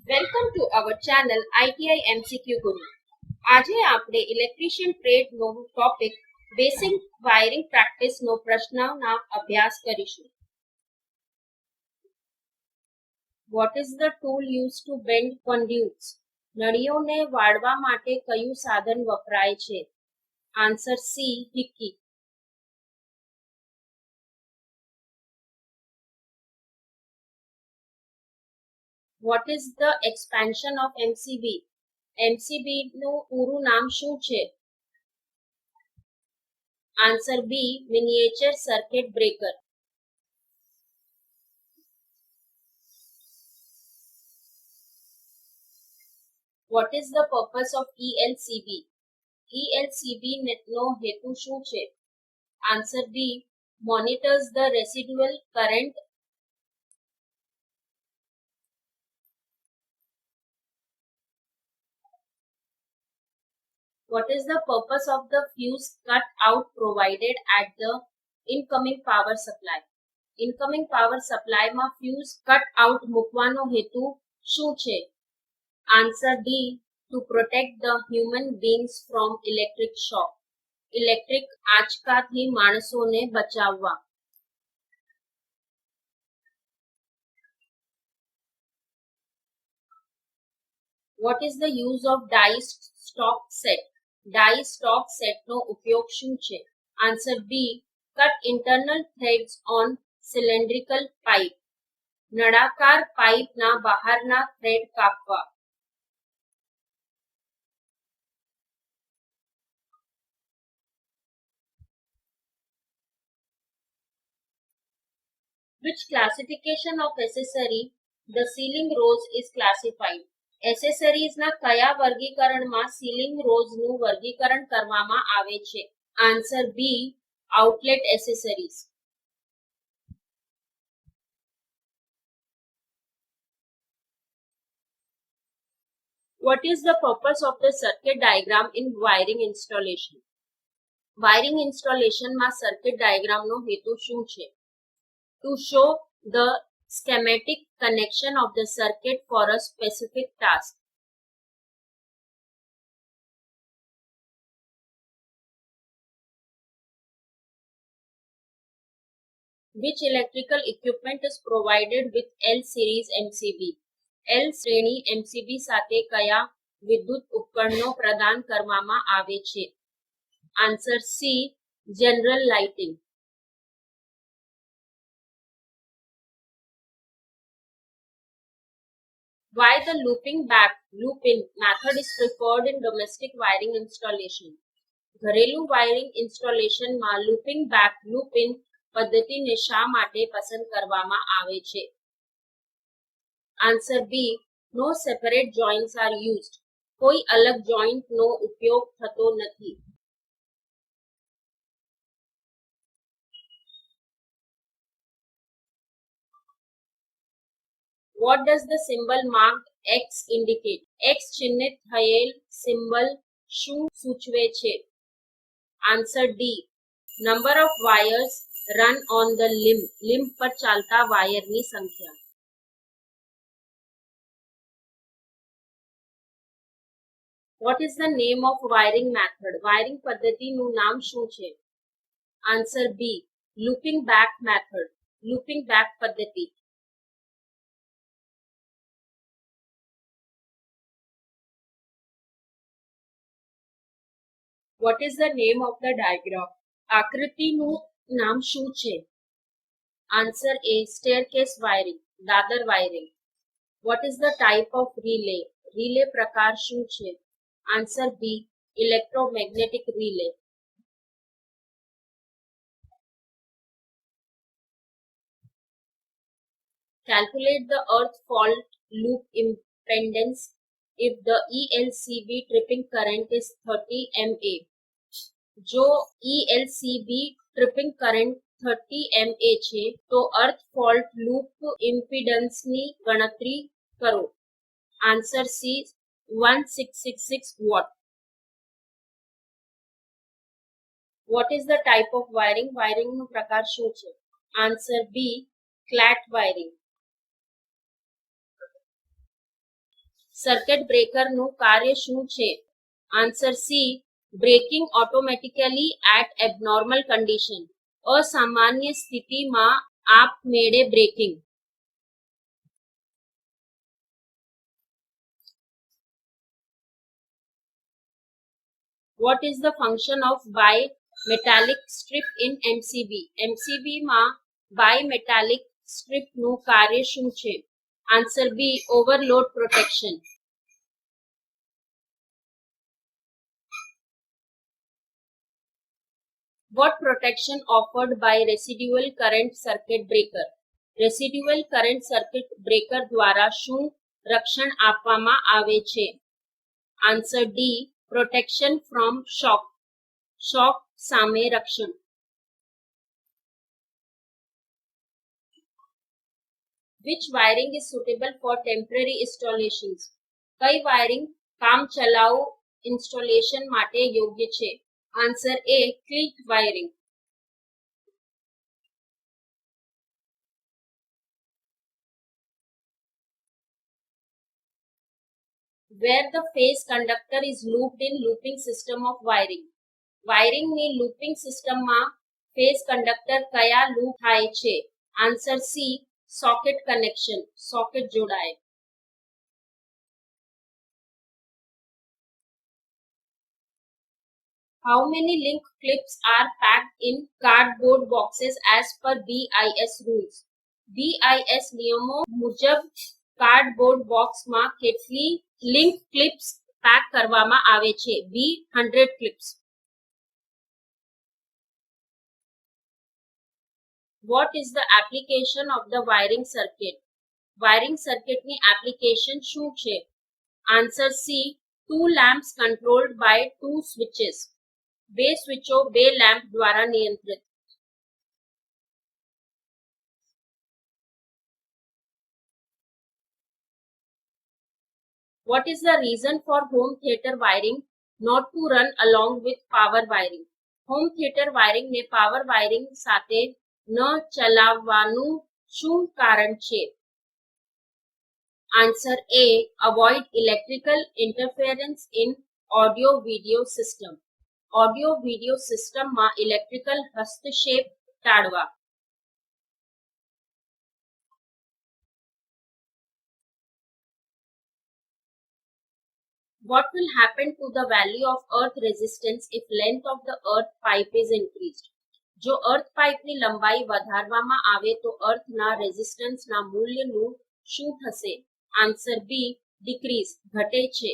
Welcome to our channel ITI MCQ Guru. આજે આપણે electrician ટ્રેડનો ટોપિક બેસિક વાયરિંગ પ્રેક્ટિસનો પ્રશ્નના અભ્યાસ કરીશું. What is the tool use to bend conduits? નળીઓને વાળવા માટે કયું સાધન વપરાય છે? Answer C, hickey. What is the expansion of MCB? MCB નું પૂરું નામ શું છે? Answer B, miniature circuit breaker. What is the purpose of ELCB? ELCB નો હેતુ શું છે? Answer B, monitors the residual current. What is the purpose of the fuse cut out provided at the incoming power supply? Incoming power supply માં fuse cut out મૂકવાનો હેતુ શું છે? Answer D, to protect the human beings from electric shock. Electric આંચકાથી માણસોને બચાવવા. What is the use of die stop set? Die stop set નો ઉપયોગ શું છે? Answer B, cut internal threads on cylindrical pipe. નળાકાર પાઇપના બહારના થ્રેડ કાપવા. Which classification of accessory the ceiling rose is classified? એસેસરીઝના કયા વર્ગીકરણમાં સીલિંગ રોઝનું વર્ગીકરણ કરવામાં આવે છે? Answer B, outlet accessories. What is the purpose of the circuit diagram in wiring installation? Wiring ઇન્સ્ટોલેશનમાં circuit ડાયાગ્રામનો હેતુ શું છે? To show the schematic connection of the circuit for a specific task. Which electrical equipment is provided with L series MCB? L શ્રેણી MCB સાથે કયા વિદ્યુત ઉપકરણો પ્રદાન કરવામાં આવે છે? Answer C, general lighting. Why the looping back loop-in method is preferred in domestic wiring installation? ઘરેલું વાયરિંગ ઇન્સ્ટોલેશનમાં લૂપિંગ બેક લૂપ-ઇન પદ્ધતિને શા માટે પસંદ કરવામાં આવે છે? Answer B, no separate joints are used. કોઈ અલગ જોઈન્ટનો ઉપયોગ થતો નથી. What does the symbol marked X indicate? X ચિહ્નિત થયેલ સિમ્બલ શું સૂચવે છે? Answer D, number of wires run on the limb. limb પર ચાલતા વાયરની સંખ્યા. What is the name of wiring method? Wiring પદ્ધતિનું નામ શું છે? Answer B, looping back method. looping back પદ્ધતિ. What is the name of the diagram? આકૃતિનું નામ શું છે? Answer A, staircase wiring, Dadar wiring. What is the type of relay? relay પ્રકાર શું છે? Answer B, electromagnetic relay. Calculate the earth fault loop impedance if the ELCB tripping current is 30 mA. જો ELCB tripping current 30 mA છે તો અર્થ fault loop ઇમ્પિડન્સની ગણતરી કરો. Answer C, 1666 watt. What is the type of wiring? વાયરિંગનો પ્રકાર શું છે? Answer B, flat wiring. Circuit બ્રેકરનું કાર્ય શું છે? Answer C, breaking automatically at abnormal condition. અસામાન્ય સ્થિતિમાં આપમેળે બ્રેકિંગ. What is the function of bimetallic strip in MCB? MCB માં bimetallic strip નું કાર્ય શું છે? Answer B, overload protection. What protection offered by residual current circuit breaker? Residual current circuit breaker દ્વારા શું રક્ષણ આપવામાં આવે છે? Answer D, protection from shock. શોક સામે રક્ષણ. Which wiring is suitable for temporary installations? કઈ વાયરિંગ કામચલાઉ ઇન્સ્ટોલેશન માટે યોગ્ય છે? Answer A, clip wiring. Where the phase conductor is looped in looping system of wiring. વાયરિંગની લૂપિંગ સિસ્ટમમાં ફેઝ કંડક્ટર કયા લૂપ થાય છે? Answer C, socket connection. Socket જોડાય. How many link clips are packed in cardboard boxes as per BIS rules? BIS નિયમો મુજબ cardboard બોક્સમાં કેટલી લિંક ક્લિપ્સ પેક કરવામાં આવે છે? બી, 100 clips. What is the application of the wiring circuit? Wiring circuit ની application શું છે? Answer C, 2 lamps controlled by 2 switches. બે સ્વિચો બે લેમ્પ દ્વારા નિયંત્રિત. What is the reason for home theater wiring not to run along with power wiring? Home theatre wiring ને power wiring સાથે ન ચલાવવાનું શું કારણ છે? Answer A, avoid electrical interference in audio video system. Audio video સિસ્ટમમાં electrical હસ્તક્ષેપ ટાળવા. What will happen to the value of earth resistance if length of the earth pipe is increased? જો અર્થ પાઇપની લંબાઈ વધારવામાં આવે તો અર્થના રેઝિસ્ટન્સના મૂલ્યનું શું થશે? આન્સર બી, ડિક્રીઝ, ઘટે છે.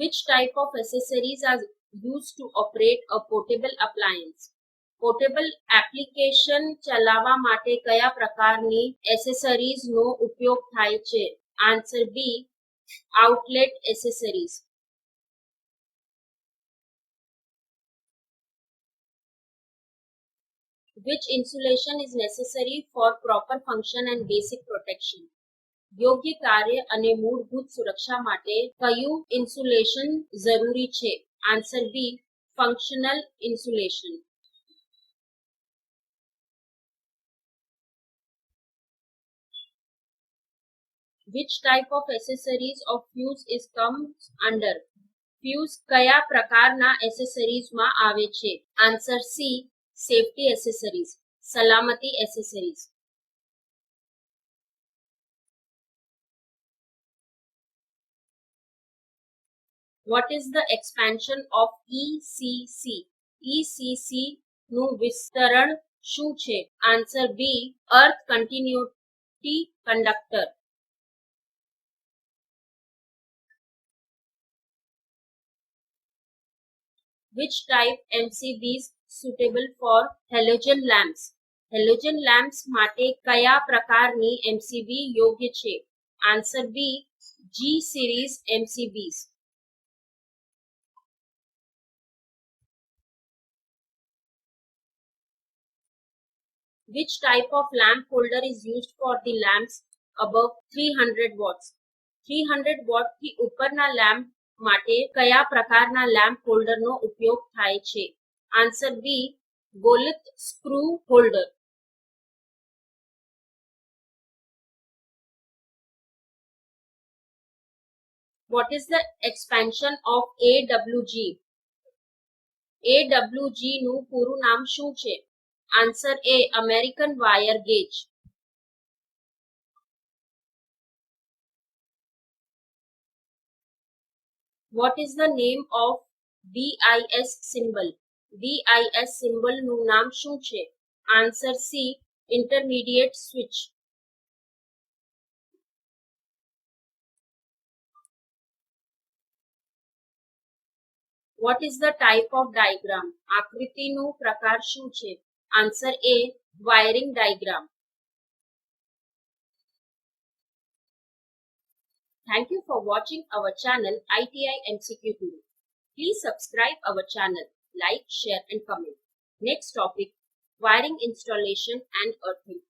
Which type of accessories are used to operate a portable appliance? Portable application ચલાવવા માટે કયા પ્રકારની એસેસરીઝનો ઉપયોગ થાય છે? Answer B, outlet accessories. Which insulation is necessary for proper function and basic protection? યોગ્ય કાર્ય અને મૂળભૂત સુરક્ષા માટે કયું ઇન્સ્યુલેશન જરૂરી છે? Answer B, functional insulation. Which type of accessories of fuse is comes under? Fuse કયા પ્રકારના એસેસરીઝમાં આવે છે? આન્સર સી, સેફ્ટી એસેસરીઝ, સલામતી accessories. What is the expansion of ECC? ECC નું વિસ્તરણ શું છે? Answer B, earth continuity conductor. Which type MCBs suitable for halogen lamps? Halogen lamps માટે કયા પ્રકારની MCB યોગ્ય છે? Answer B, G series MCBs. Which type of lamp holder is used for the lamps above 300 watts? 300 watt થી ઉપરના lamp માટે કયા પ્રકારના લેમ્પ હોલ્ડરનો ઉપયોગ થાય છે? Answer B, Goliath screw holder. What is the expansion of AWG? AWG નું પૂરું નામ શું છે? Answer A. American Wire Gauge. What is the name of BIS symbol? BIS symbol નું નામ શું છે? Answer C. Intermediate switch. What is the type of diagram? આકૃતિનું પ્રકાર શું છે? Answer A. Wiring diagram. Thank you for watching our channel ITI MCQ-2. Please subscribe our channel, like, share and comment. Next topic, wiring installation and earthing.